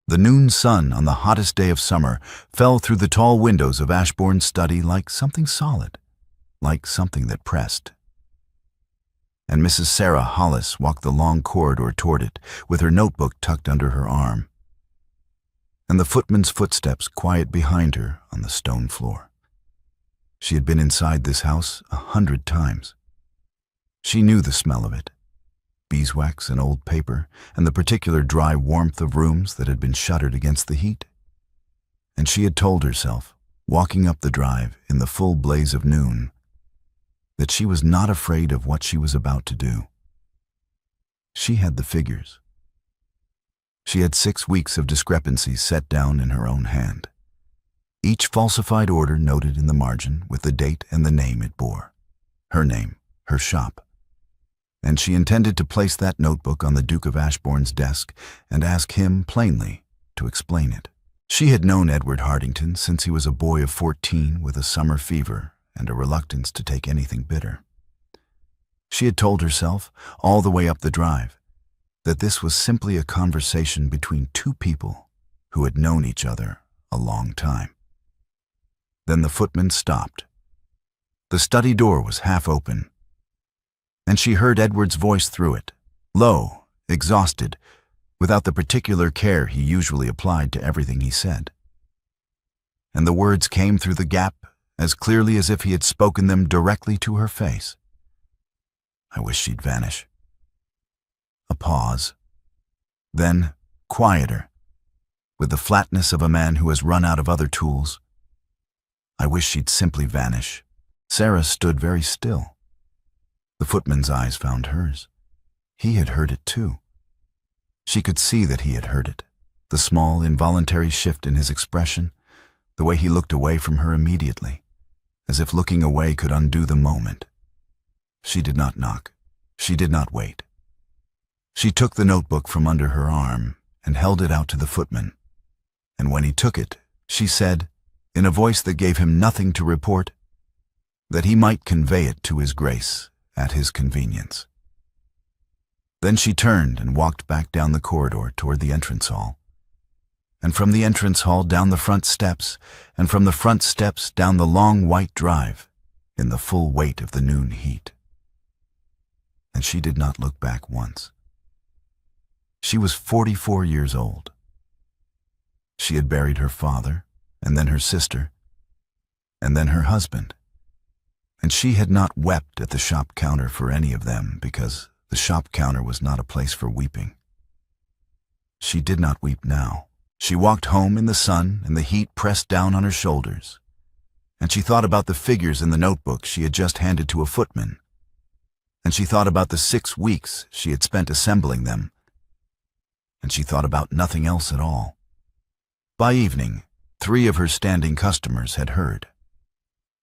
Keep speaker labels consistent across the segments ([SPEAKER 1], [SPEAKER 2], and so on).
[SPEAKER 1] The noon sun on the hottest day of summer fell through the tall windows of Ashbourne's study like something solid, like something that pressed. And Mrs. Sarah Hollis walked the long corridor toward it, with her notebook tucked under her arm, and the footman's footsteps quiet behind her on the stone floor. She had been inside this house 100 times. She knew the smell of it, beeswax and old paper, and the particular dry warmth of rooms that had been shuttered against the heat. And she had told herself, walking up the drive in the full blaze of noon, that she was not afraid of what she was about to do. She had the figures. She had 6 weeks of discrepancies set down in her own hand, each falsified order noted in the margin with the date and the name it bore, her name, her shop. And she intended to place that notebook on the Duke of Ashbourne's desk and ask him plainly to explain it. She had known Edward Hartington since he was a boy of 14 with a summer fever and a reluctance to take anything bitter. She had told herself, all the way up the drive, that this was simply a conversation between two people who had known each other a long time. Then the footman stopped. The study door was half open, and she heard Edward's voice through it, low, exhausted, without the particular care he usually applied to everything he said. And the words came through the gap as clearly as if he had spoken them directly to her face. I wish she'd vanish. A pause. Then, quieter, with the flatness of a man who has run out of other tools. I wish she'd simply vanish. Sarah stood very still. The footman's eyes found hers. He had heard it too. She could see that he had heard it, the small, involuntary shift in his expression, the way he looked away from her immediately, as if looking away could undo the moment. She did not knock. She did not wait. She took the notebook from under her arm and held it out to the footman. And when he took it, she said, in a voice that gave him nothing to report, that he might convey it to his grace at his convenience. Then she turned and walked back down the corridor toward the entrance hall, and from the entrance hall down the front steps, and from the front steps down the long white drive in the full weight of the noon heat. And she did not look back once. She was 44 years old. She had buried her father, and then her sister, and then her husband. And she had not wept at the shop counter for any of them, because the shop counter was not a place for weeping. She did not weep now. She walked home in the sun, and the heat pressed down on her shoulders. And she thought about the figures in the notebook she had just handed to a footman. And she thought about the 6 weeks she had spent assembling them. And she thought about nothing else at all. By evening, 3 of her standing customers had heard.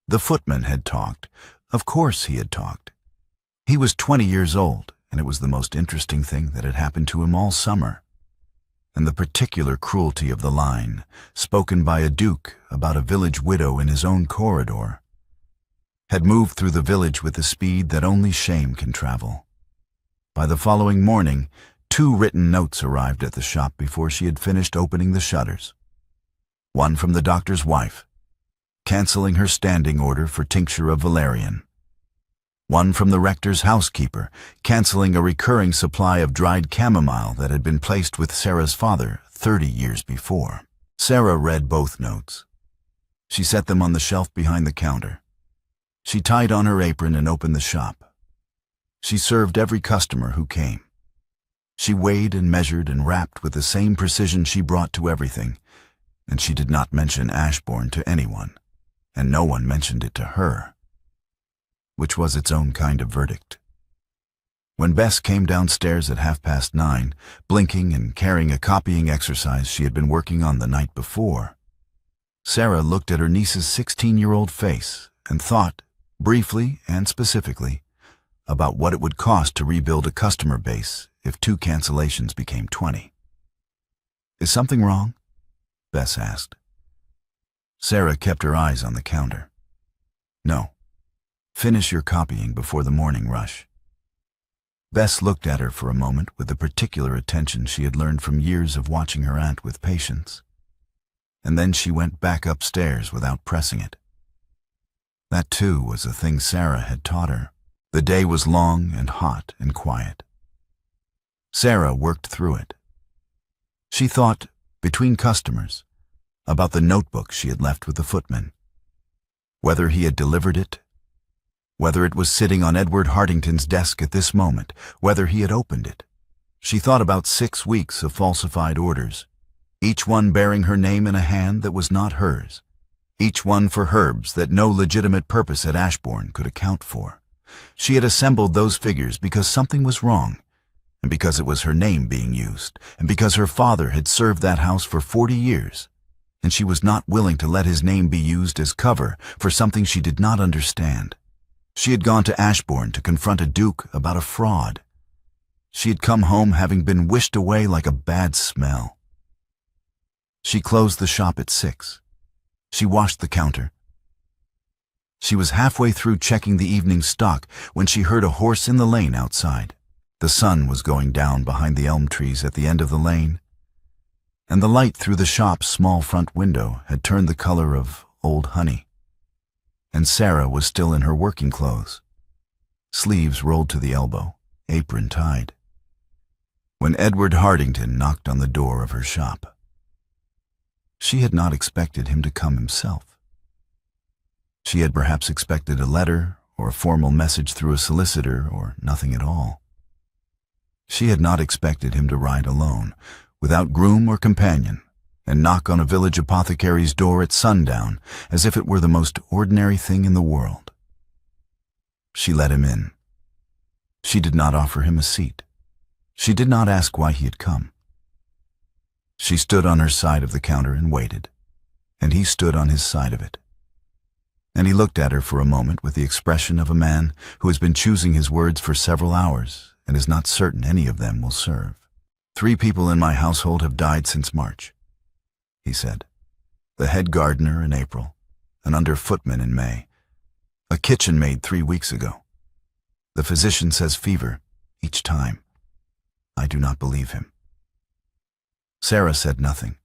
[SPEAKER 1] The footman had talked. Of course he had talked. He was 20 years old, and it was the most interesting thing that had happened to him all summer. And the particular cruelty of the line, spoken by a duke about a village widow in his own corridor, had moved through the village with the speed that only shame can travel. By the following morning, 2 written notes arrived at the shop before she had finished opening the shutters. One from the doctor's wife, canceling her standing order for tincture of valerian. One from the rector's housekeeper, canceling a recurring supply of dried chamomile that had been placed with Sarah's father 30 years before. Sarah read both notes. She set them on the shelf behind the counter. She tied on her apron and opened the shop. She served every customer who came. She weighed and measured and wrapped with the same precision she brought to everything, and she did not mention Ashbourne to anyone, and no one mentioned it to her, which was its own kind of verdict. When Bess came downstairs at 9:30, blinking and carrying a copying exercise she had been working on the night before, Sarah looked at her niece's 16-year-old face and thought, briefly and specifically, about what it would cost to rebuild a customer base if 2 cancellations became 20. "Is something wrong?" Bess asked. Sarah kept her eyes on the counter. "No. Finish your copying before the morning rush." Bess looked at her for a moment with the particular attention she had learned from years of watching her aunt with patience. And then she went back upstairs without pressing it. That, too, was a thing Sarah had taught her. The day was long and hot and quiet. Sarah worked through it. She thought, between customers, about the notebook she had left with the footman. Whether he had delivered it, whether it was sitting on Edward Hartington's desk at this moment, whether he had opened it. She thought about 6 weeks of falsified orders, each one bearing her name in a hand that was not hers, each one for herbs that no legitimate purpose at Ashbourne could account for. She had assembled those figures because something was wrong, and because it was her name being used, and because her father had served that house for 40 years, and she was not willing to let his name be used as cover for something she did not understand. She had gone to Ashbourne to confront a duke about a fraud. She had come home having been wished away like a bad smell. She closed the shop at 6. She washed the counter. She was halfway through checking the evening stock when she heard a horse in the lane outside. The sun was going down behind the elm trees at the end of the lane, and the light through the shop's small front window had turned the color of old honey. And Sarah was still in her working clothes, sleeves rolled to the elbow, apron tied, when Edward Hartington knocked on the door of her shop. She had not expected him to come himself. She had perhaps expected a letter or a formal message through a solicitor or nothing at all. She had not expected him to ride alone, without groom or companion, and knock on a village apothecary's door at sundown as if it were the most ordinary thing in the world. She let him in. She did not offer him a seat. She did not ask why he had come. She stood on her side of the counter and waited, and he stood on his side of it. And he looked at her for a moment with the expression of a man who has been choosing his words for several hours and is not certain any of them will serve. 3 people in my household have died since March, he said. The head gardener in April, an under footman in May, a kitchen maid 3 weeks ago. The physician says fever each time. I do not believe him. Sarah said nothing.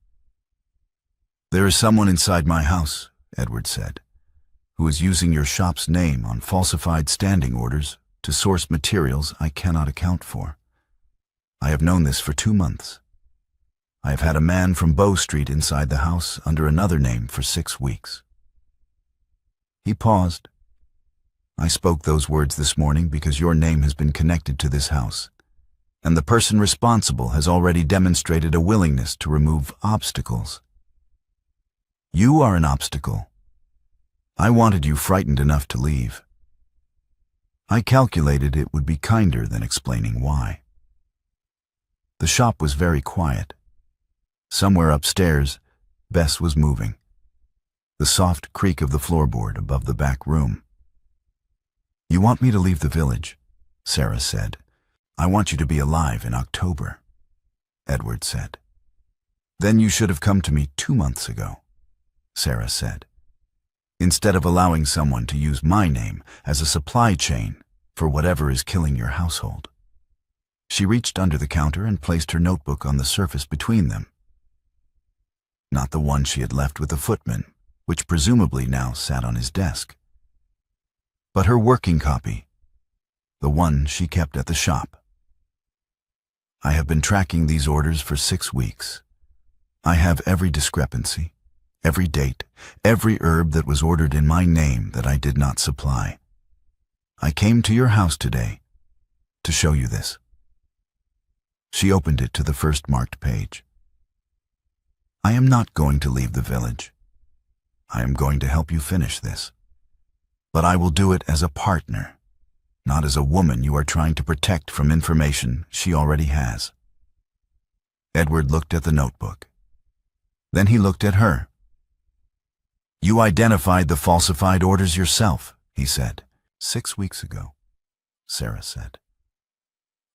[SPEAKER 1] There is someone inside my house, Edward said, who is using your shop's name on falsified standing orders to source materials I cannot account for. I have known this for 2 months. I have had a man from Bow Street inside the house under another name for 6 weeks. He paused. I spoke those words this morning because your name has been connected to this house, and the person responsible has already demonstrated a willingness to remove obstacles. You are an obstacle. I wanted you frightened enough to leave. I calculated it would be kinder than explaining why. The shop was very quiet. Somewhere upstairs, Bess was moving. The soft creak of the floorboard above the back room. You want me to leave the village, Sarah said. I want you to be alive in October, Edward said. Then you should have come to me 2 months ago, Sarah said, instead of allowing someone to use my name as a supply chain for whatever is killing your household. She reached under the counter and placed her notebook on the surface between them. Not the one she had left with the footman, which presumably now sat on his desk, but her working copy, the one she kept at the shop. I have been tracking these orders for 6 weeks. I have every discrepancy, every date, every herb that was ordered in my name that I did not supply. I came to your house today to show you this. She opened it to the first marked page. I am not going to leave the village. I am going to help you finish this. But I will do it as a partner, not as a woman you are trying to protect from information she already has. Edward looked at the notebook. Then he looked at her. You identified the falsified orders yourself, he said. 6 weeks ago, Sarah said.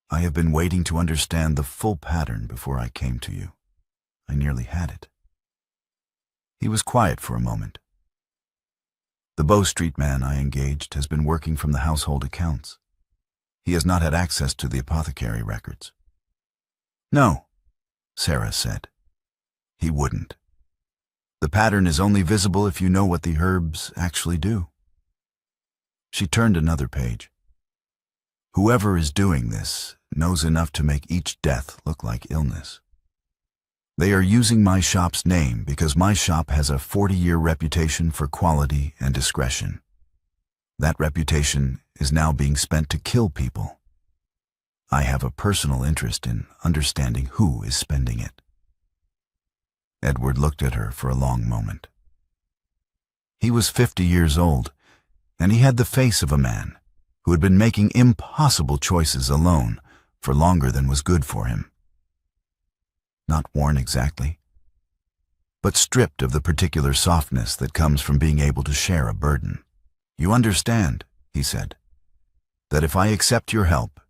[SPEAKER 1] I have been waiting to understand the full pattern before I came to you. I nearly had it. He was quiet for a moment. The Bow Street man I engaged has been working from the household accounts. He has not had access to the apothecary records. No, Sarah said. He wouldn't. The pattern is only visible if you know what the herbs actually do. She turned another page. Whoever is doing this knows enough to make each death look like illness. They are using my shop's name because my shop has a 40-year reputation for quality and discretion. That reputation is now being spent to kill people. I have a personal interest in understanding who is spending it. Edward looked at her for a long moment. He was 50 years old, and he had the face of a man who had been making impossible choices alone for longer than was good for him. Not worn exactly, but stripped of the particular softness that comes from being able to share a burden. You understand, he said, that if I accept your help,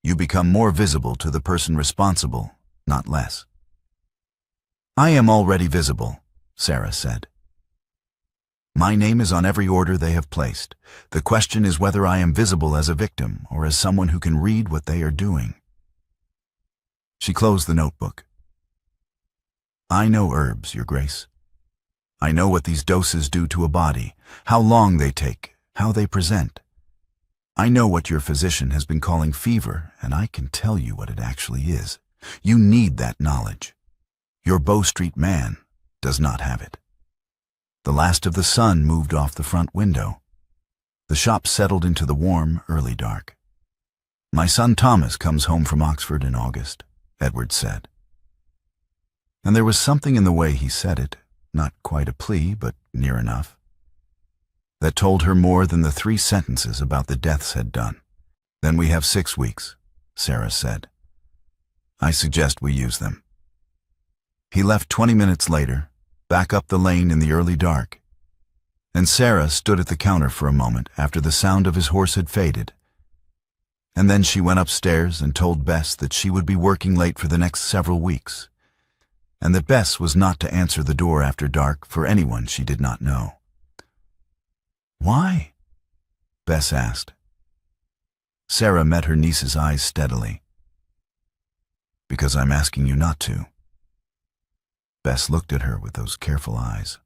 [SPEAKER 1] you become more visible to the person responsible, not less. I am already visible, Sarah said. My name is on every order they have placed. The question is whether I am visible as a victim or as someone who can read what they are doing. She closed the notebook. I know herbs, Your Grace. I know what these doses do to a body, how long they take, how they present. I know what your physician has been calling fever, and I can tell you what it actually is. You need that knowledge. Your Bow Street man does not have it. The last of the sun moved off the front window. The shop settled into the warm, early dark. My son Thomas comes home from Oxford in August, Edward said. And there was something in the way he said it, not quite a plea, but near enough, that told her more than the 3 sentences about the deaths had done. Then we have 6 weeks, Sarah said. I suggest we use them. He left 20 minutes later, back up the lane in the early dark, and Sarah stood at the counter for a moment after the sound of his horse had faded. And then she went upstairs and told Bess that she would be working late for the next several weeks, and that Bess was not to answer the door after dark for anyone she did not know. Why? Bess asked. Sarah met her niece's eyes steadily. Because I'm asking you not to. Bess looked at her with those careful eyes.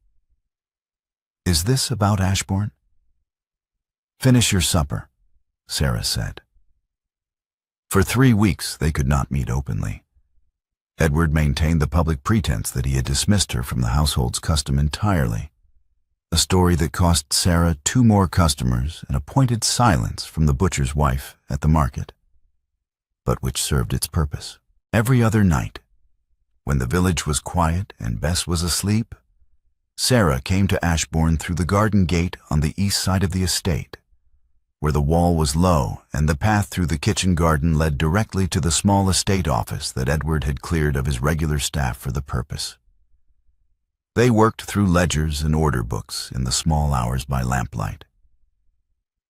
[SPEAKER 1] Is this about Ashbourne? Finish your supper, Sarah said. For 3 weeks they could not meet openly. Edward maintained the public pretense that he had dismissed her from the household's custom entirely, a story that cost Sarah 2 more customers and appointed silence from the butcher's wife at the market, but which served its purpose. Every other night, when the village was quiet and Bess was asleep, Sarah came to Ashbourne through the garden gate on the east side of the estate, where the wall was low and the path through the kitchen garden led directly to the small estate office that Edward had cleared of his regular staff for the purpose. They worked through ledgers and order books in the small hours by lamplight.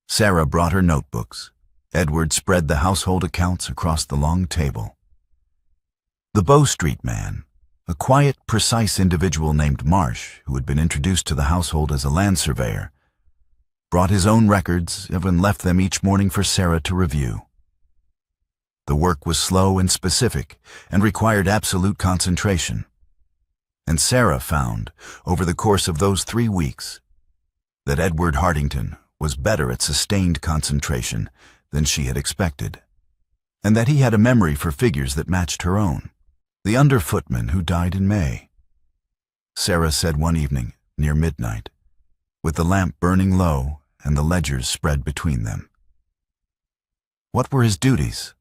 [SPEAKER 1] Sarah brought her notebooks. Edward spread the household accounts across the long table. The Bow Street man, a quiet, precise individual named Marsh, who had been introduced to the household as a land surveyor, brought his own records and left them each morning for Sarah to review. The work was slow and specific and required absolute concentration. And Sarah found, over the course of those 3 weeks, that Edward Hartington was better at sustained concentration than she had expected, and that he had a memory for figures that matched her own. The underfootman who died in May, Sarah said one evening, near midnight, with the lamp burning low and the ledgers spread between them. What were his duties?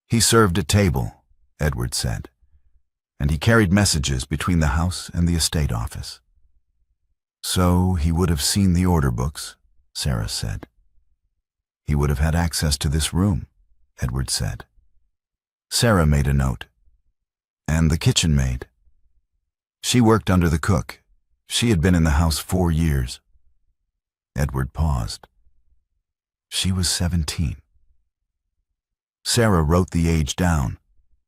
[SPEAKER 1] He served at table, Edward said, and he carried messages between the house and the estate office. So he would have seen the order books, Sarah said. He would have had access to this room, Edward said. Sarah made a note. And the kitchen maid. She worked under the cook. She had been in the house 4 years. Edward paused. She was 17. Sarah wrote the age down.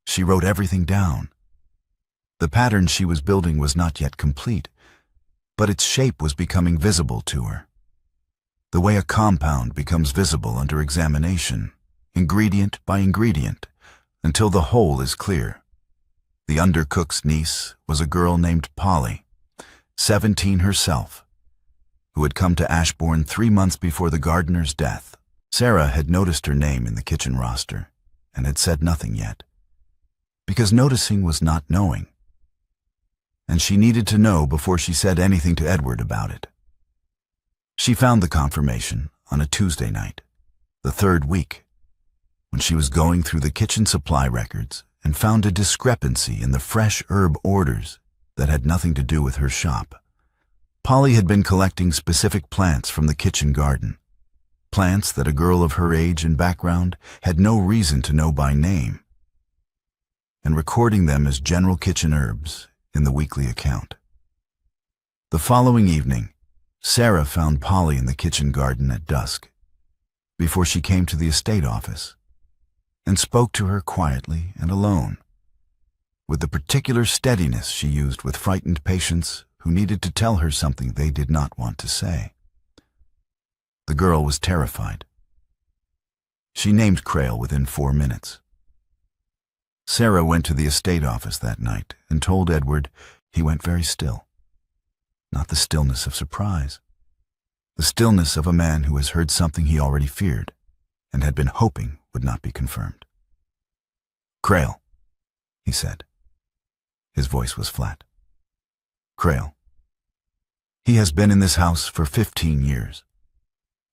[SPEAKER 1] She wrote everything down. The pattern she was building was not yet complete, but its shape was becoming visible to her. the way a compound becomes visible under examination, ingredient by ingredient, until the whole is clear. The undercook's niece was a girl named Polly, 17 herself, who had come to Ashbourne 3 months before the gardener's death. Sarah had noticed her name in the kitchen roster and had said nothing yet, because noticing was not knowing, and she needed to know before she said anything to Edward about it. She found the confirmation on a Tuesday night, the 3rd week, when she was going through the kitchen supply records and found a discrepancy in the fresh herb orders that had nothing to do with her shop. Polly had been collecting specific plants from the kitchen garden, plants that a girl of her age and background had no reason to know by name, and recording them as general kitchen herbs in the weekly account. The following evening, Sarah found Polly in the kitchen garden at dusk, before she came to the estate office, and spoke to her quietly and alone, with the particular steadiness she used with frightened patients who needed to tell her something they did not want to say. The girl was terrified. She named Crail within 4 minutes. Sarah went to the estate office that night and told Edward. He went very still. Not the stillness of surprise, the stillness of a man who has heard something he already feared and had been hoping would not be confirmed. "Crail," he said. His voice was flat. "Crail. He has been in this house for 15 years,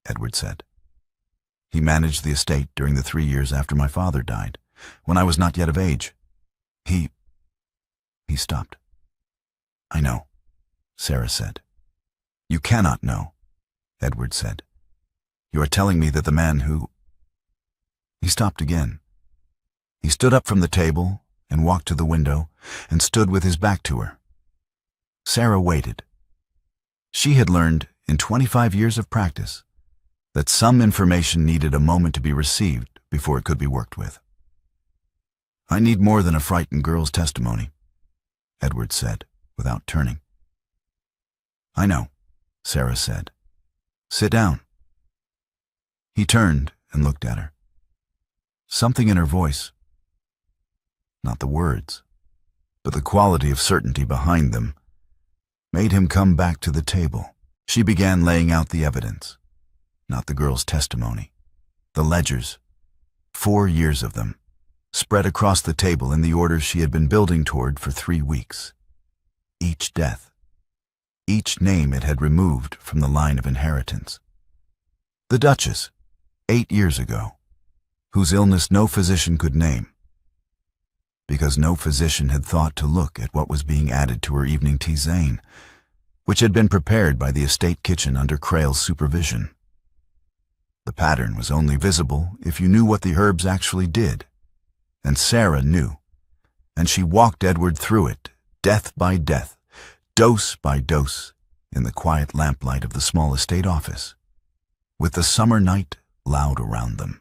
[SPEAKER 1] Edward said. He managed the estate during the 3 years after my father died, when I was not yet of age. He stopped. "I know," Sarah said. "You cannot know," Edward said. "You are telling me that the man who—" He stopped again. He stood up from the table and walked to the window and stood with his back to her. Sarah waited. She had learned, in 25 years of practice, that some information needed a moment to be received before it could be worked with. "I need more than a frightened girl's testimony," Edward said, without turning. "I know," Sarah said. "Sit down." He turned and looked at her. Something in her voice, not the words, but the quality of certainty behind them, made him come back to the table. She began laying out the evidence, not the girl's testimony, the ledgers, 4 years of them, spread across the table in the order she had been building toward for 3 weeks. Each death, each name it had removed from the line of inheritance. The Duchess, 8 years ago, whose illness no physician could name, because no physician had thought to look at what was being added to her evening tisane, which had been prepared by the estate kitchen under Crail's supervision. The pattern was only visible if you knew what the herbs actually did, and Sarah knew, and she walked Edward through it, death by death, dose by dose, in the quiet lamplight of the small estate office, with the summer night loud around them.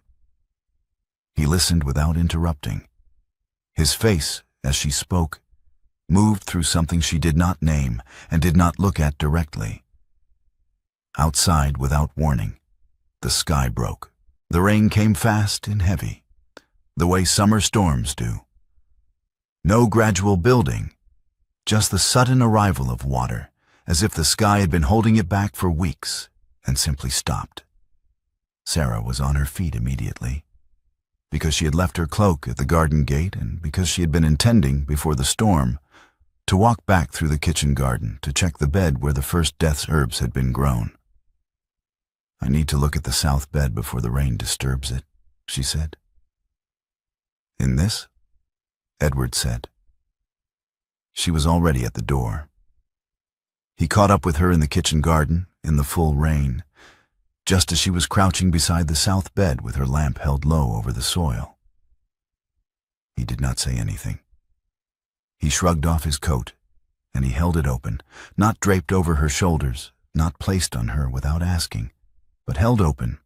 [SPEAKER 1] He listened without interrupting. His face, as she spoke, moved through something she did not name and did not look at directly. Outside, without warning, the sky broke. The rain came fast and heavy, the way summer storms do. No gradual building, just the sudden arrival of water, as if the sky had been holding it back for weeks and simply stopped. Sarah was on her feet immediately, because she had left her cloak at the garden gate and because she had been intending, before the storm, to walk back through the kitchen garden to check the bed where the first death's herbs had been grown. "I need to look at the south bed before the rain disturbs it," she said. "In this?" Edward said. She was already at the door. He caught up with her in the kitchen garden, in the full rain, just as she was crouching beside the south bed with her lamp held low over the soil. He did not say anything. He shrugged off his coat, and he held it open, not draped over her shoulders, not placed on her without asking, but held open,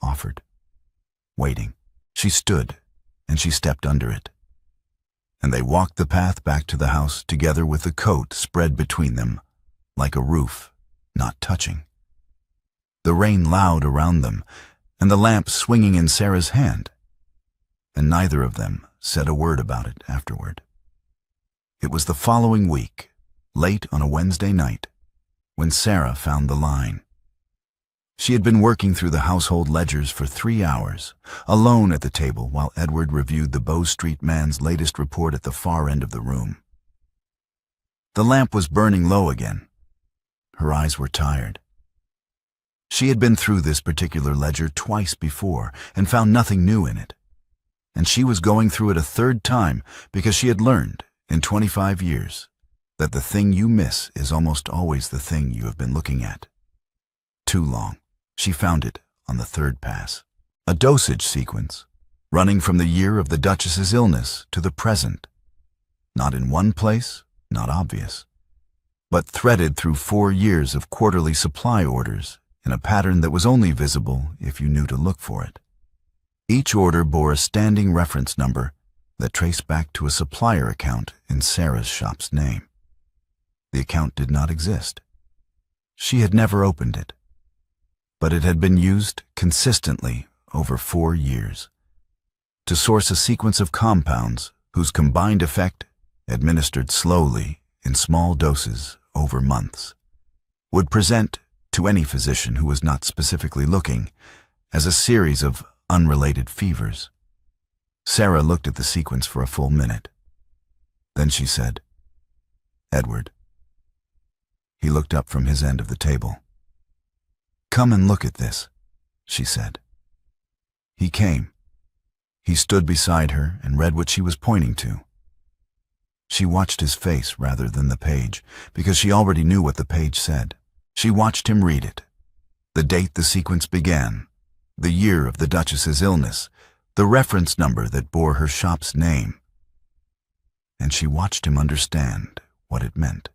[SPEAKER 1] offered, waiting. She stood, and she stepped under it, and they walked the path back to the house together with the coat spread between them, like a roof, not touching. the rain loud around them, and the lamp swinging in Sarah's hand. And neither of them said a word about it afterward. It was the following week, late on a Wednesday night, when Sarah found the line. She had been working through the household ledgers for 3 hours, alone at the table while Edward reviewed the Bow Street man's latest report at the far end of the room. The lamp was burning low again. Her eyes were tired. She had been through this particular ledger twice before and found nothing new in it. And she was going through it a third time because she had learned, in 25 years, that the thing you miss is almost always the thing you have been looking at. Too long. She found it on the third pass. A dosage sequence, running from the year of the Duchess's illness to the present. Not in one place, not obvious, but threaded through 4 years of quarterly supply orders in a pattern that was only visible if you knew to look for it. Each order bore a standing reference number that traced back to a supplier account in Sarah's shop's name. The account did not exist. She had never opened it, but it had been used consistently over 4 years to source a sequence of compounds whose combined effect, administered slowly in small doses over months, would present to any physician who was not specifically looking as a series of unrelated fevers. Sarah looked at the sequence for a full minute. Then she said, "Edward." He looked up from his end of the table. "Come and look at this," she said. He came. He stood beside her and read what she was pointing to. She watched his face rather than the page, because she already knew what the page said. She watched him read it. The date the sequence began, the year of the Duchess's illness, the reference number that bore her shop's name. And she watched him understand what it meant.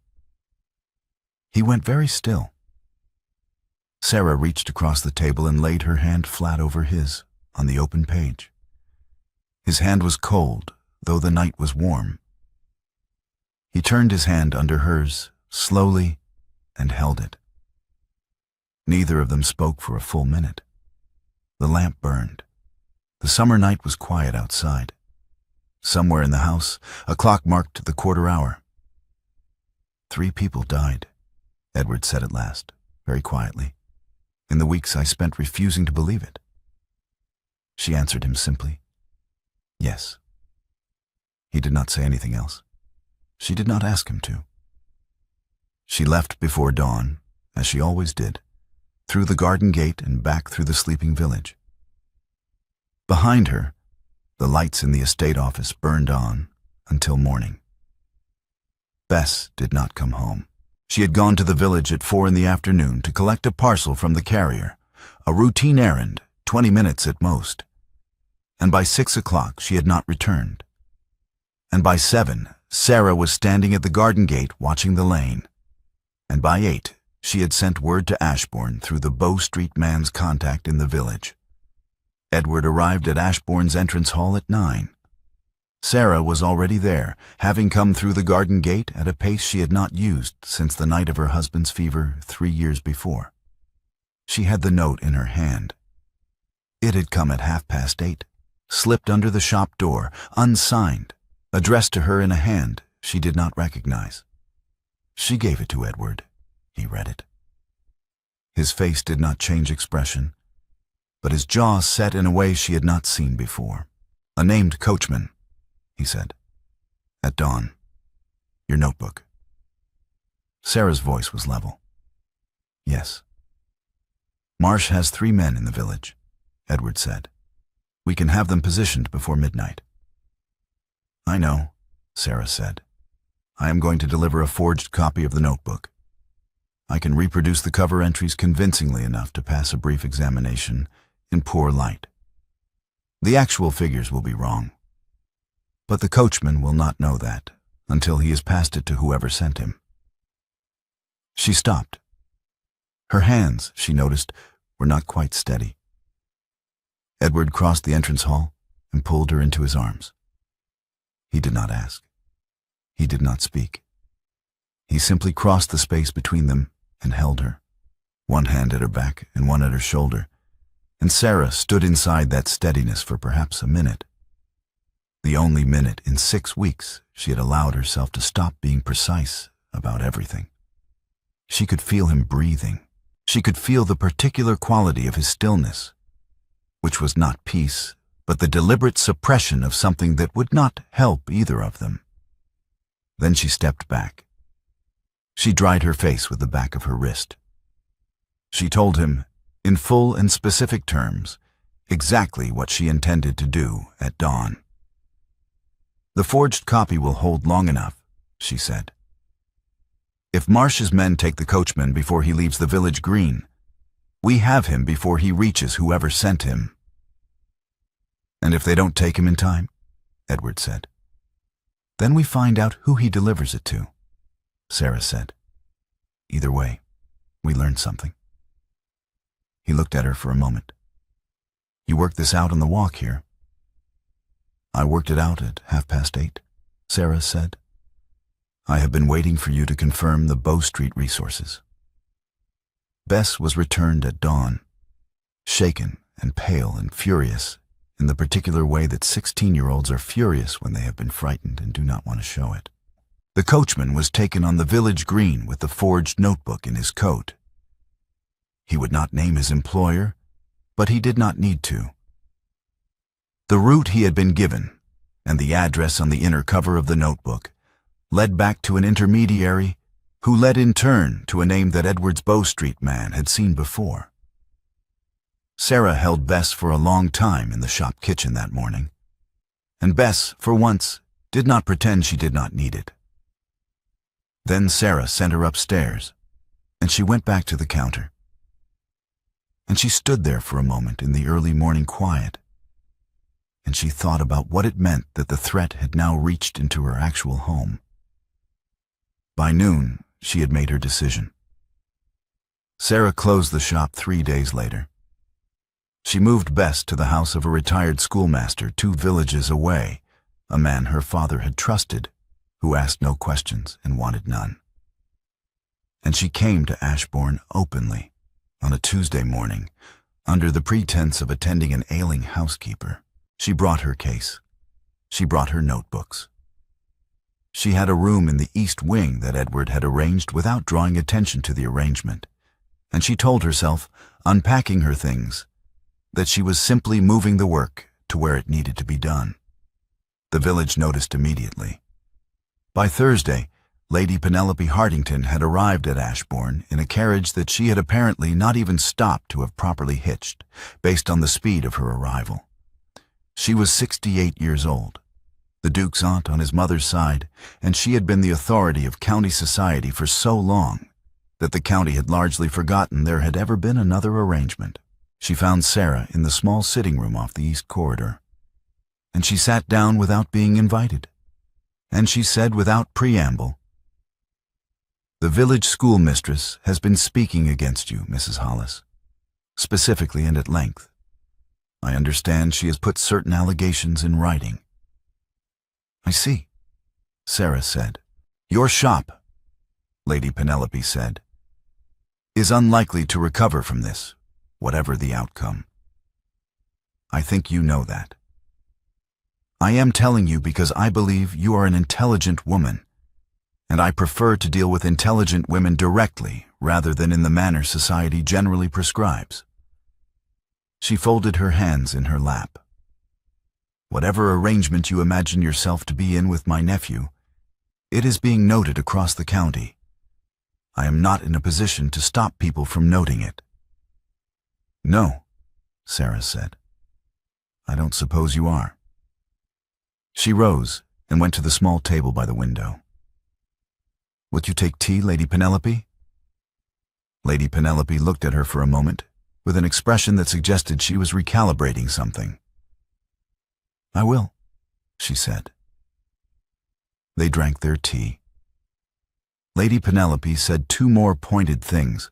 [SPEAKER 1] He went very still. Sarah reached across the table and laid her hand flat over his on the open page. His hand was cold, though the night was warm. He turned his hand under hers, slowly, and held it. Neither of them spoke for a full minute. The lamp burned. The summer night was quiet outside. Somewhere in the house, a clock marked the quarter hour. 3 people died, Edward said at last, very quietly, in the weeks I spent refusing to believe it. She answered him simply, "Yes." He did not say anything else. She did not ask him to. She left before dawn, as she always did, through the garden gate and back through the sleeping village. Behind her, the lights in the estate office burned on until morning. Bess did not come home. She had gone to the village at 4 in the afternoon to collect a parcel from the carrier, a routine errand, 20 minutes at most. And by 6 o'clock she had not returned. And by 7, Sarah was standing at the garden gate watching the lane. And by 8, she had sent word to Ashbourne through the Bow Street man's contact in the village. Edward arrived at Ashbourne's entrance hall at 9. Sarah was already there, having come through the garden gate at a pace she had not used since the night of her husband's fever 3 years before. She had the note in her hand. It had come at 8:30, slipped under the shop door, unsigned, addressed to her in a hand she did not recognize. She gave it to Edward. He read it. His face did not change expression, but his jaw set in a way she had not seen before. "A named coachman," he said. "At dawn. Your notebook." Sarah's voice was level. "Yes." "Marsh has 3 men in the village," Edward said. "We can have them positioned before midnight." "I know," Sarah said. "I am going to deliver a forged copy of the notebook. I can reproduce the cover entries convincingly enough to pass a brief examination in poor light. The actual figures will be wrong. But the coachman will not know that until he has passed it to whoever sent him." She stopped. Her hands, she noticed, were not quite steady. Edward crossed the entrance hall and pulled her into his arms. He did not ask. He did not speak. He simply crossed the space between them and held her. one hand at her back and one at her shoulder, and Sarah stood inside that steadiness for perhaps a minute. The only minute in 6 weeks she had allowed herself to stop being precise about everything. She could feel him breathing. She could feel the particular quality of his stillness, which was not peace, but the deliberate suppression of something that would not help either of them. Then she stepped back. She dried her face with the back of her wrist. She told him, in full and specific terms, exactly what she intended to do at dawn. "The forged copy will hold long enough," she said. "If Marsh's men take the coachman before he leaves the village green, we have him before he reaches whoever sent him." "And if they don't take him in time," Edward said. "Then we find out who he delivers it to," Sarah said. "Either way, we learned something." He looked at her for a moment. "You worked this out on the walk here?" "I worked it out at 8:30, Sarah said. "I have been waiting for you to confirm the Bow Street resources." Bess was returned at dawn, shaken and pale and furious in the particular way that 16-year-olds are furious when they have been frightened and do not want to show it. The coachman was taken on the village green with the forged notebook in his coat. He would not name his employer, but he did not need to. The route he had been given, and the address on the inner cover of the notebook, led back to an intermediary who led in turn to a name that Edward's Bow Street man had seen before. Sarah held Bess for a long time in the shop kitchen that morning, and Bess, for once, did not pretend she did not need it. Then Sarah sent her upstairs, and she went back to the counter. And she stood there for a moment in the early morning quiet, and she thought about what it meant that the threat had now reached into her actual home. By noon, she had made her decision. Sarah closed the shop 3 days later. She moved Bess to the house of a retired schoolmaster 2 villages away, a man her father had trusted, who asked no questions and wanted none. And she came to Ashbourne openly, on a Tuesday morning, under the pretense of attending an ailing housekeeper. She brought her case. She brought her notebooks. She had a room in the east wing that Edward had arranged without drawing attention to the arrangement, and she told herself, unpacking her things, that she was simply moving the work to where it needed to be done. The village noticed immediately. By Thursday, Lady Penelope Hartington had arrived at Ashbourne in a carriage that she had apparently not even stopped to have properly hitched, based on the speed of her arrival. She was 68 years old, the Duke's aunt on his mother's side, and she had been the authority of county society for so long that the county had largely forgotten there had ever been another arrangement. She found Sarah in the small sitting room off the east corridor, and she sat down without being invited, and she said without preamble, "The village schoolmistress has been speaking against you, Mrs. Hollis, specifically and at length. I understand she has put certain allegations in writing." "I see," Sarah said. "Your shop," Lady Penelope said, "is unlikely to recover from this, whatever the outcome. I think you know that. I am telling you because I believe you are an intelligent woman, and I prefer to deal with intelligent women directly rather than in the manner society generally prescribes." She folded her hands in her lap. "Whatever arrangement you imagine yourself to be in with my nephew, it is being noted across the county. I am not in a position to stop people from noting it." "No," Sarah said. "I don't suppose you are." She rose and went to the small table by the window. "Would you take tea, Lady Penelope?" Lady Penelope looked at her for a moment, with an expression that suggested she was recalibrating something. "I will," she said. They drank their tea. Lady Penelope said 2 more pointed things,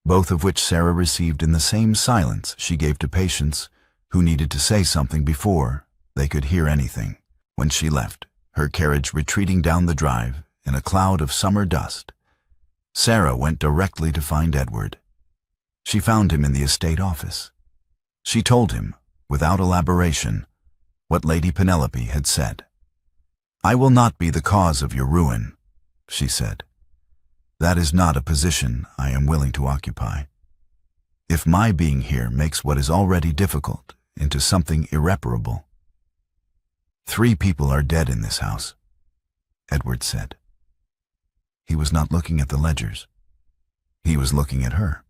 [SPEAKER 1] both of which Sarah received in the same silence she gave to patients who needed to say something before they could hear anything. When she left, her carriage retreating down the drive in a cloud of summer dust, Sarah went directly to find Edward She found him in the estate office. She told him, without elaboration, what Lady Penelope had said. "I will not be the cause of your ruin," she said. "That is not a position I am willing to occupy. If my being here makes what is already difficult into something irreparable." "3 people are dead in this house," Edward said. He was not looking at the ledgers. He was looking at her.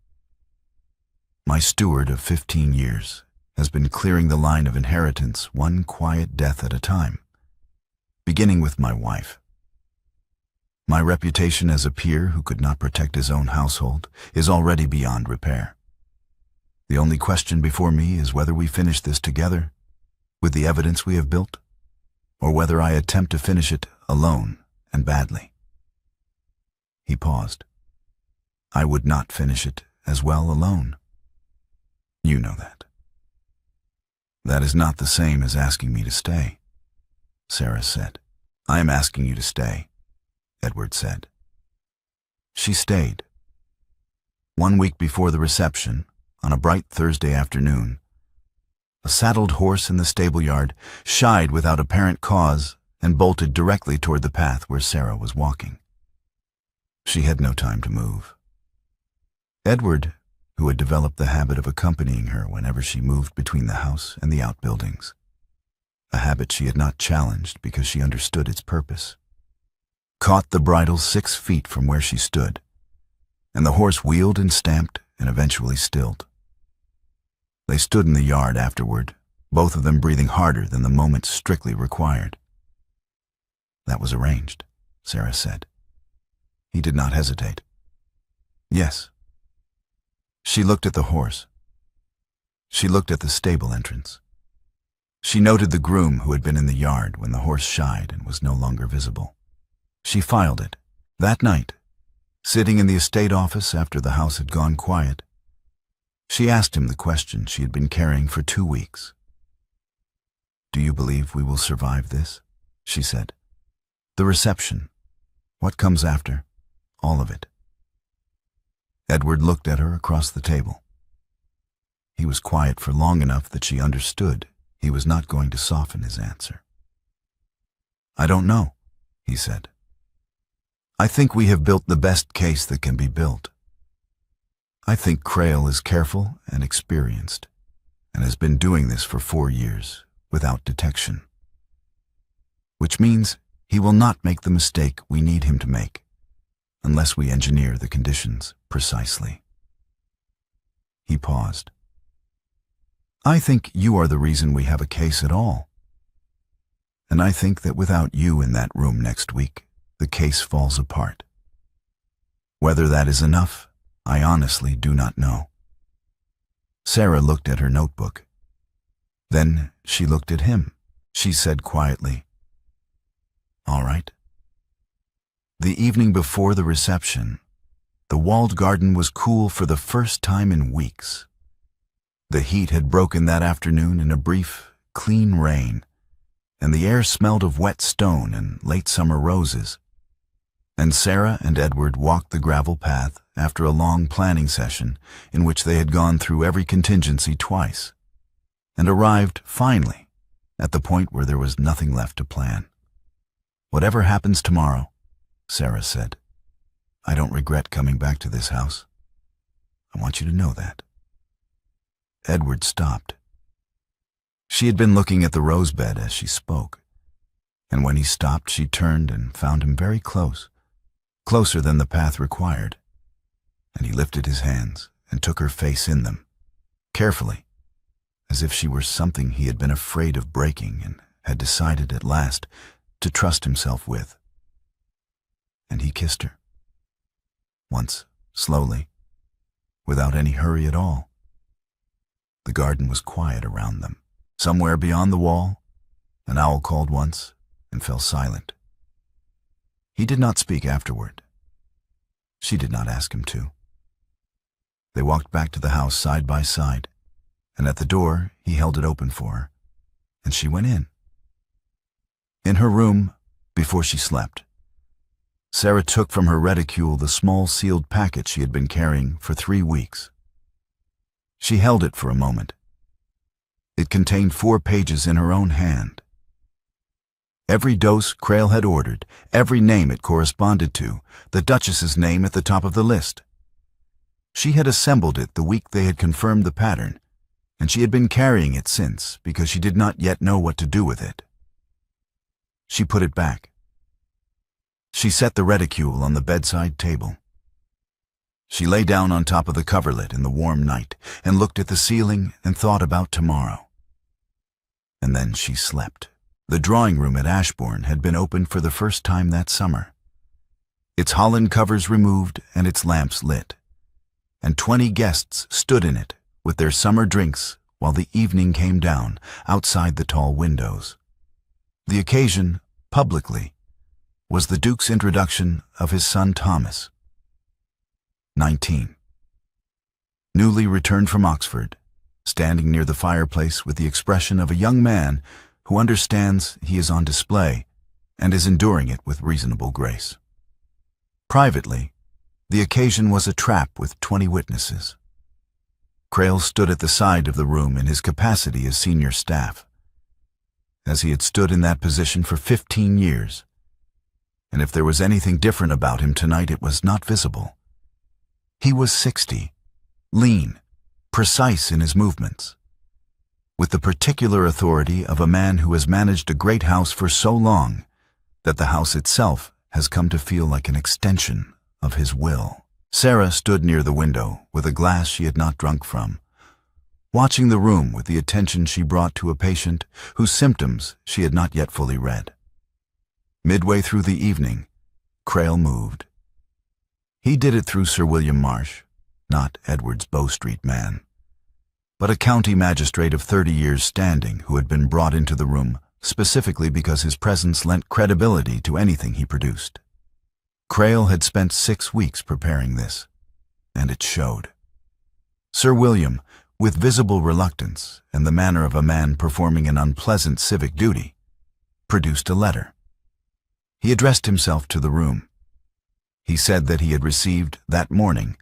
[SPEAKER 1] "My steward of 15 years has been clearing the line of inheritance one quiet death at a time, beginning with my wife. My reputation as a peer who could not protect his own household is already beyond repair. The only question before me is whether we finish this together, with the evidence we have built, or whether I attempt to finish it alone and badly." He paused. "I would not finish it as well alone. You know that." "That is not the same as asking me to stay," Sarah said. "I am asking you to stay," Edward said. She stayed. 1 week before the reception, on a bright Thursday afternoon, a saddled horse in the stable yard shied without apparent cause and bolted directly toward the path where Sarah was walking. She had no time to move. Edward, who had developed the habit of accompanying her whenever she moved between the house and the outbuildings, a habit she had not challenged because she understood its purpose, caught the bridle 6 feet from where she stood, and the horse wheeled and stamped and eventually stilled. They stood in the yard afterward, both of them breathing harder than the moment strictly required. "That was arranged," Sarah said. He did not hesitate. "Yes." She looked at the horse. She looked at the stable entrance. She noted the groom who had been in the yard when the horse shied and was no longer visible. She filed it. That night, sitting in the estate office after the house had gone quiet, she asked him the question she had been carrying for 2 weeks. "Do you believe we will survive this?" she said. "The reception. What comes after? All of it." Edward looked at her across the table. He was quiet for long enough that she understood he was not going to soften his answer. "I don't know," he said. "I think we have built the best case that can be built. I think Crail is careful and experienced, and has been doing this for 4 years without detection. Which means he will not make the mistake we need him to make, unless we engineer the conditions precisely." He paused. "I think you are the reason we have a case at all. And I think that without you in that room next week, the case falls apart. Whether that is enough, I honestly do not know." Sarah looked at her notebook. Then she looked at him. She said quietly, "All right." The evening before the reception, the walled garden was cool for the first time in weeks. The heat had broken that afternoon in a brief, clean rain, and the air smelled of wet stone and late summer roses. And Sarah and Edward walked the gravel path after a long planning session in which they had gone through every contingency twice, and arrived, finally, at the point where there was nothing left to plan. "Whatever happens tomorrow," Sarah said, "I don't regret coming back to this house. I want you to know that." Edward stopped. She had been looking at the rosebed as she spoke, and when he stopped she turned and found him very close, closer than the path required, and he lifted his hands and took her face in them, carefully, as if she were something he had been afraid of breaking and had decided at last to trust himself with. And he kissed her. Once, slowly, without any hurry at all. The garden was quiet around them. Somewhere beyond the wall, an owl called once and fell silent. He did not speak afterward. She did not ask him to. They walked back to the house side by side, and at the door he held it open for her, and she went in. In her room, before she slept, Sarah took from her reticule the small sealed packet she had been carrying for 3 weeks. She held it for a moment. It contained 4 pages in her own hand. Every dose Crail had ordered, every name it corresponded to, the Duchess's name at the top of the list. She had assembled it the week they had confirmed the pattern, and she had been carrying it since because she did not yet know what to do with it. She put it back. She set the reticule on the bedside table. She lay down on top of the coverlet in the warm night and looked at the ceiling and thought about tomorrow. And then she slept. The drawing room at Ashbourne had been opened for the first time that summer. Its holland covers removed and its lamps lit, and 20 guests stood in it with their summer drinks while the evening came down outside the tall windows. The occasion, publicly, was the Duke's introduction of his son Thomas, 19. Newly returned from Oxford, standing near the fireplace with the expression of a young man who understands he is on display and is enduring it with reasonable grace. Privately, the occasion was a trap with 20 witnesses. Crail stood at the side of the room in his capacity as senior staff, as he had stood in that position for 15 years, and if there was anything different about him tonight, it was not visible. He was 60, lean, precise in his movements, with the particular authority of a man who has managed a great house for so long that the house itself has come to feel like an extension of his will. Sarah stood near the window with a glass she had not drunk from, watching the room with the attention she brought to a patient whose symptoms she had not yet fully read. Midway through the evening, Crail moved. He did it through Sir William Marsh, not Edward's Bow Street man, but a county magistrate of 30 years' standing who had been brought into the room specifically because his presence lent credibility to anything he produced. Crail had spent 6 weeks preparing this, and it showed. Sir William, with visible reluctance and the manner of a man performing an unpleasant civic duty, produced a letter. He addressed himself to the room. He said that he had received, that morning,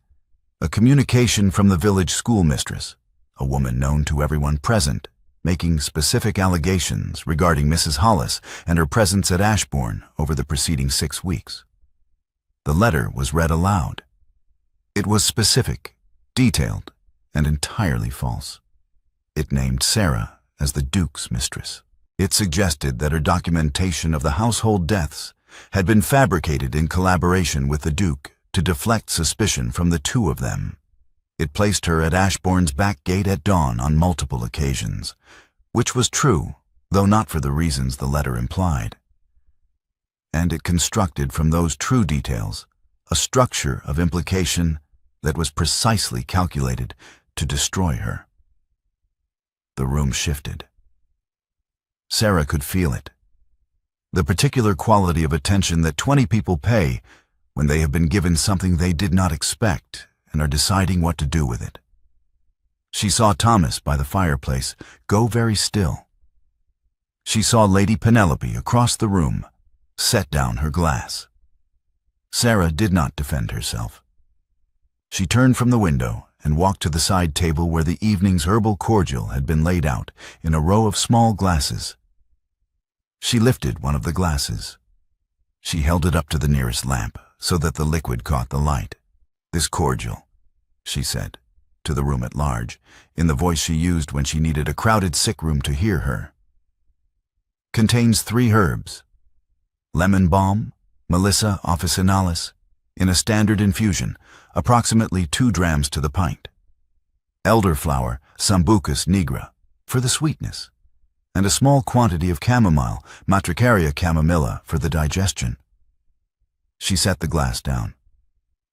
[SPEAKER 1] a communication from the village schoolmistress, a woman known to everyone present, making specific allegations regarding Mrs. Hollis and her presence at Ashbourne over the preceding 6 weeks. The letter was read aloud. It was specific, detailed, and entirely false. It named Sarah as the Duke's mistress. It suggested that her documentation of the household deaths had been fabricated in collaboration with the Duke to deflect suspicion from the 2 of them. It placed her at Ashbourne's back gate at dawn on multiple occasions, which was true, though not for the reasons the letter implied. And it constructed from those true details a structure of implication that was precisely calculated to destroy her. The room shifted. Sarah could feel it. The particular quality of attention that 20 people pay when they have been given something they did not expect and are deciding what to do with it. She saw Thomas by the fireplace go very still. She saw Lady Penelope across the room set down her glass. Sarah did not defend herself. She turned from the window and walked to the side table where the evening's herbal cordial had been laid out in a row of small glasses. She lifted one of the glasses. She held it up to the nearest lamp so that the liquid caught the light. "This cordial," she said, to the room at large, in the voice she used when she needed a crowded sick room to hear her, "contains 3 herbs, lemon balm, Melissa officinalis, in a standard infusion, approximately 2 drams to the pint, elderflower, Sambucus nigra, for the sweetness, and a small quantity of chamomile, Matricaria chamomilla, for the digestion." She set the glass down.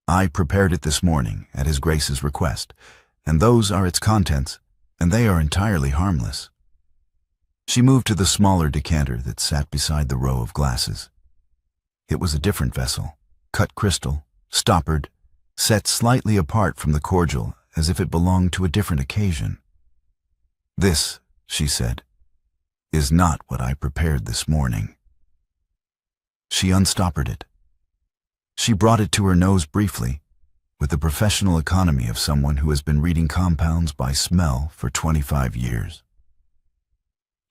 [SPEAKER 1] "I prepared it this morning at His Grace's request, and those are its contents, and they are entirely harmless." She moved to the smaller decanter that sat beside the row of glasses. It was a different vessel, cut crystal, stoppered, set slightly apart from the cordial as if it belonged to a different occasion. "This," she said, "is not what I prepared this morning." She unstoppered it. She brought it to her nose briefly, with the professional economy of someone who has been reading compounds by smell for 25 years.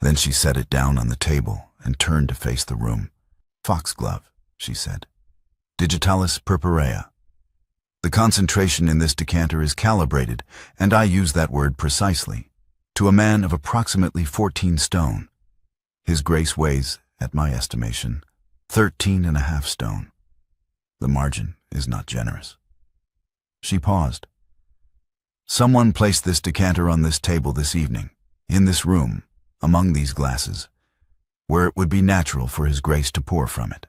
[SPEAKER 1] Then she set it down on the table and turned to face the room. "Foxglove," she said. "Digitalis purpurea. The concentration in this decanter is calibrated, and I use that word precisely, to a man of approximately 14 stone. His Grace weighs, at my estimation, 13.5 stone. The margin is not generous." She paused. "Someone placed this decanter on this table this evening, in this room, among these glasses, where it would be natural for His Grace to pour from it."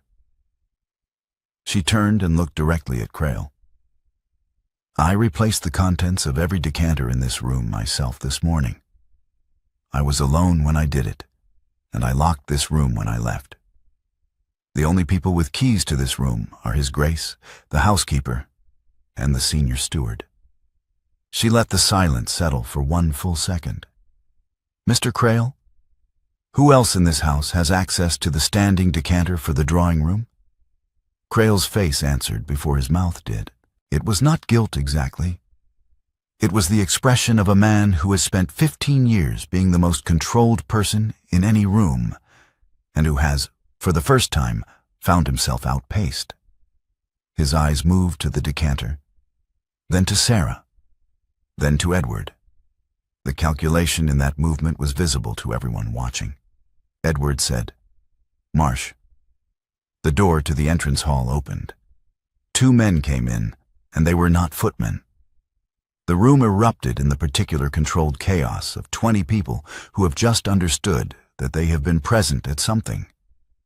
[SPEAKER 1] She turned and looked directly at Crail. "I replaced the contents of every decanter in this room myself this morning. I was alone when I did it, and I locked this room when I left. The only people with keys to this room are His Grace, the housekeeper, and the senior steward." She let the silence settle for one full second. "Mr. Crail, who else in this house has access to the standing decanter for the drawing room?" Crail's face answered before his mouth did. It was not guilt exactly. It was the expression of a man who has spent 15 years being the most controlled person in any room, and who has, for the first time, found himself outpaced. His eyes moved to the decanter, then to Sarah, then to Edward. The calculation in that movement was visible to everyone watching. Edward said, "Marsh." The door to the entrance hall opened. 2 men came in, and they were not footmen. The room erupted in the particular controlled chaos of 20 people who have just understood that they have been present at something,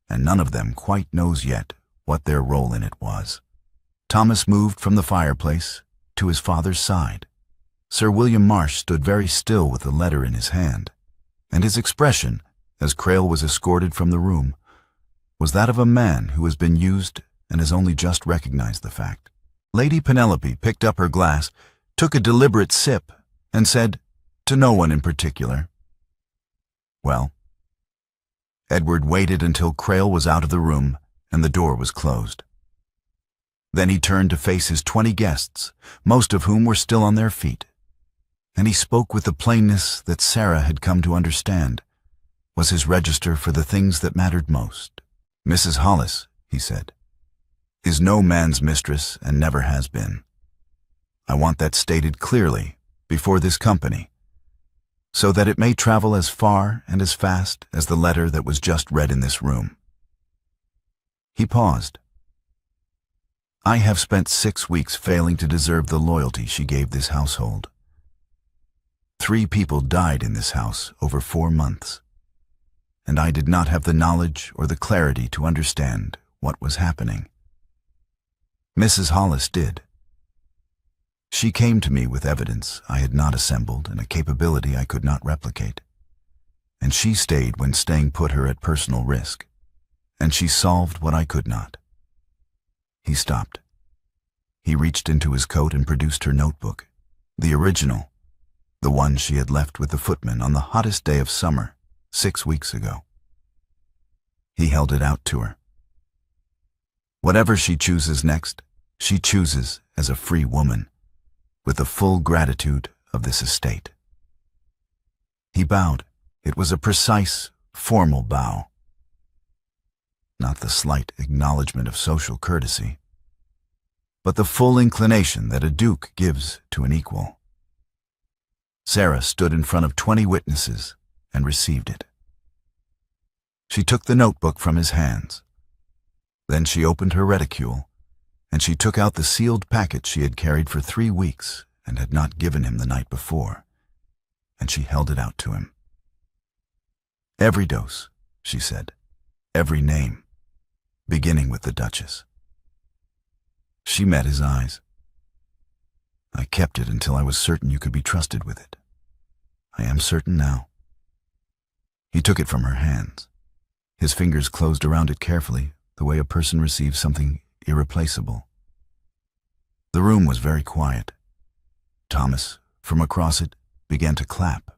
[SPEAKER 1] and none of them quite knows yet what their role in it was. Thomas moved from the fireplace to his father's side. Sir William Marsh stood very still with the letter in his hand, and his expression, as Crail was escorted from the room, was that of a man who has been used and has only just recognized the fact. Lady Penelope picked up her glass, took a deliberate sip, and said, to no one in particular, "Well?" Edward waited until Crail was out of the room and the door was closed. Then he turned to face his 20 guests, most of whom were still on their feet, and he spoke with the plainness that Sarah had come to understand was his register for the things that mattered most. "Mrs. Hollis," he said, "is no man's mistress and never has been. I want that stated clearly before this company, so that it may travel as far and as fast as the letter that was just read in this room." He paused. "I have spent 6 weeks failing to deserve the loyalty she gave this household. 3 people died in this house over 4 months, and I did not have the knowledge or the clarity to understand what was happening. Mrs. Hollis did. She came to me with evidence I had not assembled and a capability I could not replicate, and she stayed when staying put her at personal risk, and she solved what I could not." He stopped. He reached into his coat and produced her notebook, the original, the one she had left with the footman on the hottest day of summer 6 weeks ago. He held it out to her. "Whatever she chooses next, she chooses as a free woman, with the full gratitude of this estate." He bowed. It was a precise, formal bow, not the slight acknowledgement of social courtesy, but the full inclination that a duke gives to an equal. Sarah stood in front of 20 witnesses and received it. She took the notebook from his hands. Then she opened her reticule, and she took out the sealed packet she had carried for 3 weeks and had not given him the night before, and she held it out to him. "Every dose," she said, "every name, beginning with the Duchess." She met his eyes. "I kept it until I was certain you could be trusted with it. I am certain now." He took it from her hands. His fingers closed around it carefully, the way a person receives something irreplaceable. The room was very quiet. Thomas, from across it, began to clap.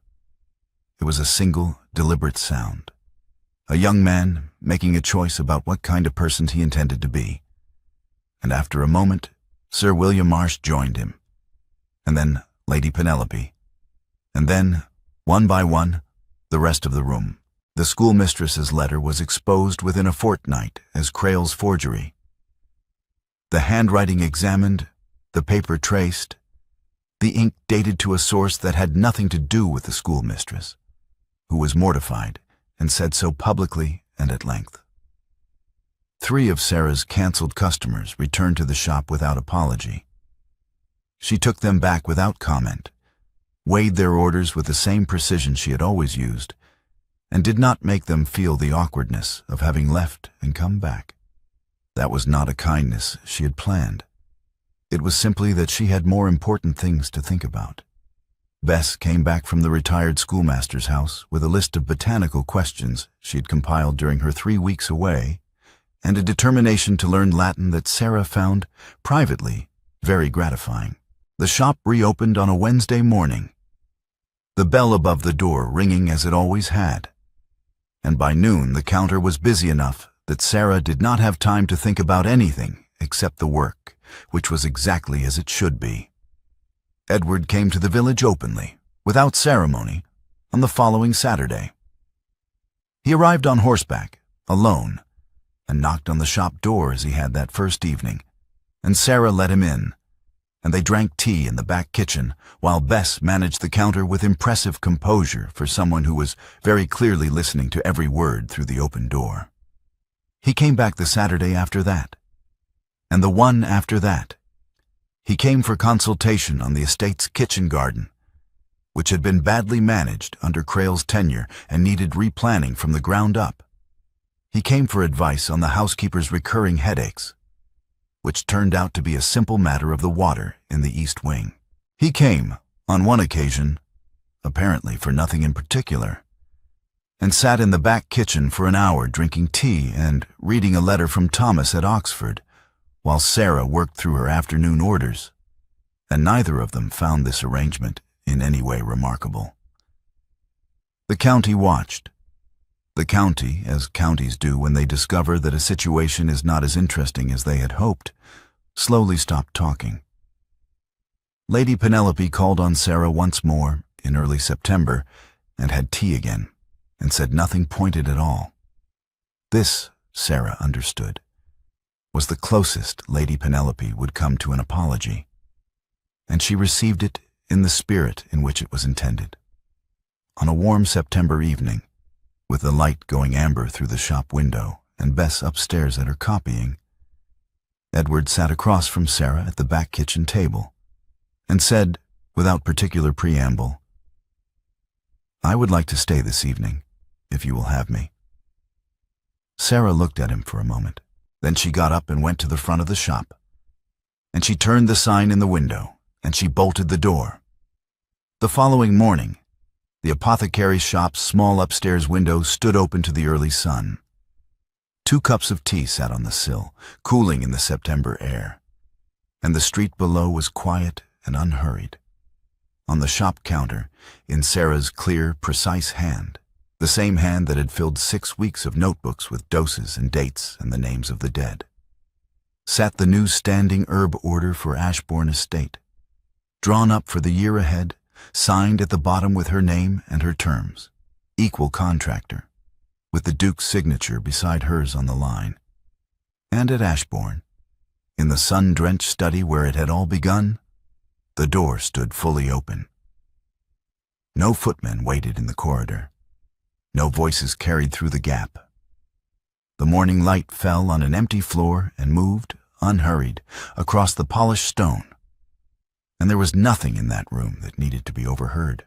[SPEAKER 1] It was a single, deliberate sound. A young man making a choice about what kind of person he intended to be. And after a moment, Sir William Marsh joined him, and then Lady Penelope, and then, one by one, the rest of the room. The schoolmistress's letter was exposed within a fortnight as Crayle's forgery. The handwriting examined, the paper traced, the ink dated to a source that had nothing to do with the schoolmistress, who was mortified and said so publicly and at length. 3 of Sarah's cancelled customers returned to the shop without apology. She took them back without comment, weighed their orders with the same precision she had always used, and did not make them feel the awkwardness of having left and come back. That was not a kindness she had planned. It was simply that she had more important things to think about. Bess came back from the retired schoolmaster's house with a list of botanical questions she had compiled during her 3 weeks away, and a determination to learn Latin that Sarah found, privately, very gratifying. The shop reopened on a Wednesday morning, the bell above the door ringing as it always had, and by noon the counter was busy enough that Sarah did not have time to think about anything except the work, which was exactly as it should be. Edward came to the village openly, without ceremony, on the following Saturday. He arrived on horseback, alone, and knocked on the shop door as he had that first evening, and Sarah let him in, and they drank tea in the back kitchen while Bess managed the counter with impressive composure for someone who was very clearly listening to every word through the open door. He came back the Saturday after that, and the one after that. He came for consultation on the estate's kitchen garden, which had been badly managed under Crayle's tenure and needed replanning from the ground up. He came for advice on the housekeeper's recurring headaches, which turned out to be a simple matter of the water in the east wing. He came, on one occasion, apparently for nothing in particular, and sat in the back kitchen for an hour drinking tea and reading a letter from Thomas at Oxford, while Sarah worked through her afternoon orders, and neither of them found this arrangement in any way remarkable. The county watched. The county, as counties do when they discover that a situation is not as interesting as they had hoped, slowly stopped talking. Lady Penelope called on Sarah once more in early September and had tea again, and said nothing pointed at all. This, Sarah understood, was the closest Lady Penelope would come to an apology, and she received it in the spirit in which it was intended. On a warm September evening, with the light going amber through the shop window and Bess upstairs at her copying, Edward sat across from Sarah at the back kitchen table and said, without particular preamble, "I would like to stay this evening, if you will have me." Sarah looked at him for a moment. Then she got up and went to the front of the shop, and she turned the sign in the window, and she bolted the door. The following morning, the apothecary's shop's small upstairs window stood open to the early sun. 2 cups of tea sat on the sill, cooling in the September air, and the street below was quiet and unhurried. On the shop counter, in Sarah's clear, precise hand, the same hand that had filled 6 weeks of notebooks with doses and dates and the names of the dead, sat the new standing herb order for Ashbourne Estate, drawn up for the year ahead, signed at the bottom with her name and her terms, equal contractor, with the Duke's signature beside hers on the line. And at Ashbourne, in the sun-drenched study where it had all begun, the door stood fully open. No footmen waited in the corridor. No voices carried through the gap. The morning light fell on an empty floor and moved, unhurried, across the polished stone, and there was nothing in that room that needed to be overheard.